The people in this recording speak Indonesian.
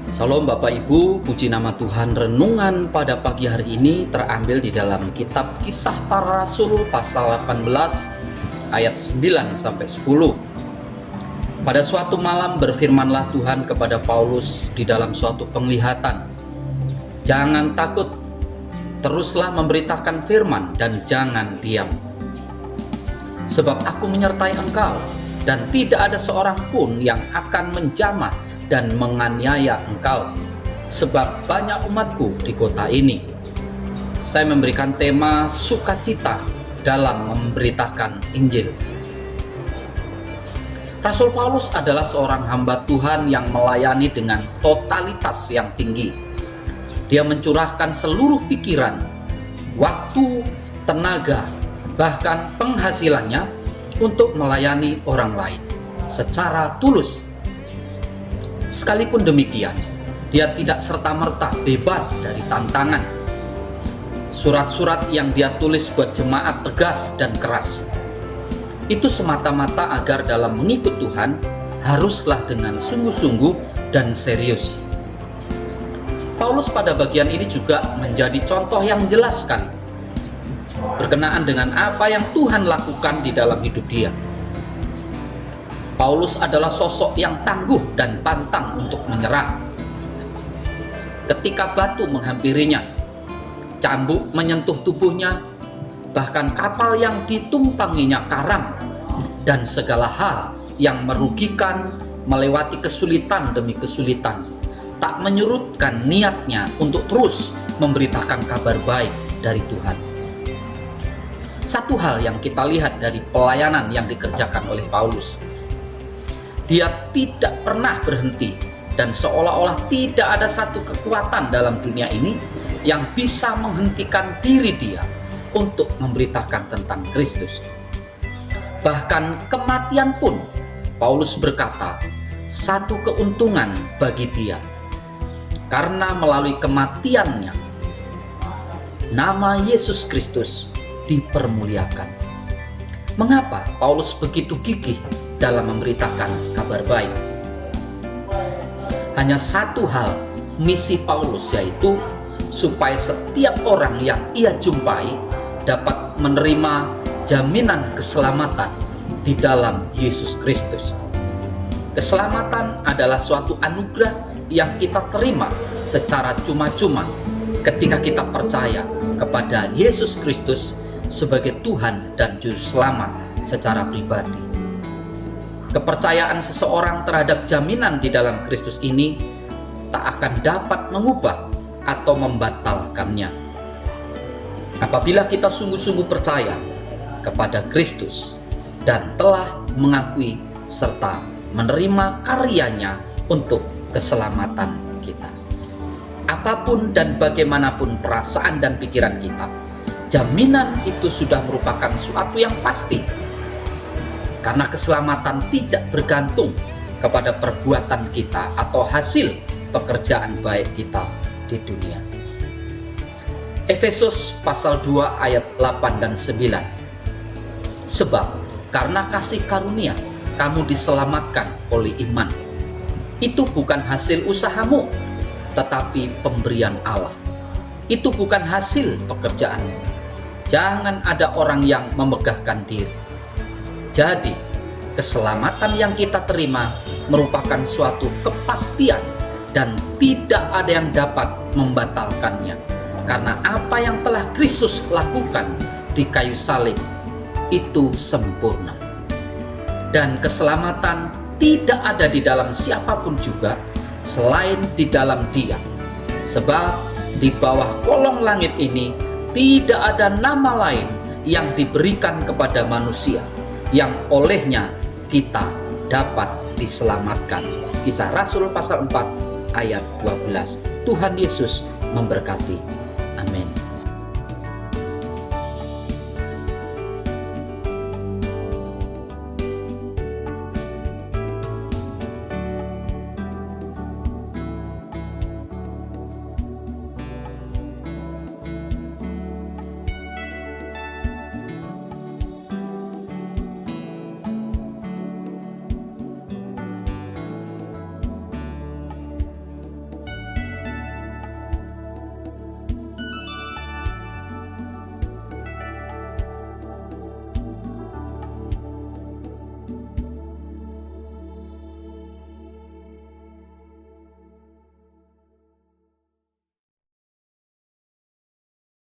Salam Bapak Ibu, puji nama Tuhan. Renungan pada pagi hari ini terambil di dalam kitab Kisah Para Rasul pasal 18 ayat 9 sampai 10. Pada suatu malam berfirmanlah Tuhan kepada Paulus di dalam suatu penglihatan. Jangan takut, teruslah memberitakan firman dan jangan diam. Sebab aku menyertai engkau dan tidak ada seorang pun yang akan menjamah dan menganiaya engkau, sebab banyak umatku di kota ini. Saya memberikan tema sukacita dalam memberitakan Injil. Rasul Paulus adalah seorang hamba Tuhan yang melayani dengan totalitas yang tinggi. Dia mencurahkan seluruh pikiran, waktu, tenaga, bahkan penghasilannya untuk melayani orang lain secara tulus. Sekalipun demikian, dia tidak serta-merta bebas dari tantangan. Surat-surat yang dia tulis buat jemaat tegas dan keras. Itu semata-mata agar dalam mengikut Tuhan haruslah dengan sungguh-sungguh dan serius. Paulus pada bagian ini juga menjadi contoh yang jelas sekali berkenaan dengan apa yang Tuhan lakukan di dalam hidup dia. Paulus adalah sosok yang tangguh dan pantang untuk menyerah. Ketika batu menghampirinya, cambuk menyentuh tubuhnya, bahkan kapal yang ditumpanginya karam, dan segala hal yang merugikan melewati kesulitan demi kesulitan, tak menyurutkan niatnya untuk terus memberitakan kabar baik dari Tuhan. Satu hal yang kita lihat dari pelayanan yang dikerjakan oleh Paulus, dia tidak pernah berhenti dan seolah-olah tidak ada satu kekuatan dalam dunia ini yang bisa menghentikan diri dia untuk memberitakan tentang Kristus. Bahkan kematian pun, Paulus berkata, satu keuntungan bagi dia. Karena melalui kematiannya, nama Yesus Kristus dipermuliakan. Mengapa Paulus begitu gigih dalam memberitakan kabar baik? Hanya satu hal misi Paulus, yaitu supaya setiap orang yang ia jumpai dapat menerima jaminan keselamatan di dalam Yesus Kristus. Keselamatan adalah suatu anugerah yang kita terima secara cuma-cuma ketika kita percaya kepada Yesus Kristus sebagai Tuhan dan Juru Selamat secara pribadi. Kepercayaan seseorang terhadap jaminan di dalam Kristus ini tak akan dapat mengubah atau membatalkannya. Apabila kita sungguh-sungguh percaya kepada Kristus dan telah mengakui serta menerima karyanya untuk keselamatan kita. Apapun dan bagaimanapun perasaan dan pikiran kita, jaminan itu sudah merupakan suatu yang pasti. Karena keselamatan tidak bergantung kepada perbuatan kita atau hasil pekerjaan baik kita di dunia. Efesus pasal 2 ayat 8 dan 9. Sebab karena kasih karunia kamu diselamatkan oleh iman. Itu bukan hasil usahamu, tetapi pemberian Allah. Itu bukan hasil pekerjaanmu. Jangan ada orang yang memegahkan diri. Jadi, keselamatan yang kita terima merupakan suatu kepastian dan tidak ada yang dapat membatalkannya. Karena apa yang telah Kristus lakukan di kayu salib itu sempurna. Dan keselamatan tidak ada di dalam siapapun juga selain di dalam Dia. Sebab di bawah kolong langit ini tidak ada nama lain yang diberikan kepada manusia yang olehnya kita dapat diselamatkan. Kisah Rasul pasal 4 ayat 12. Tuhan Yesus memberkati. Amin.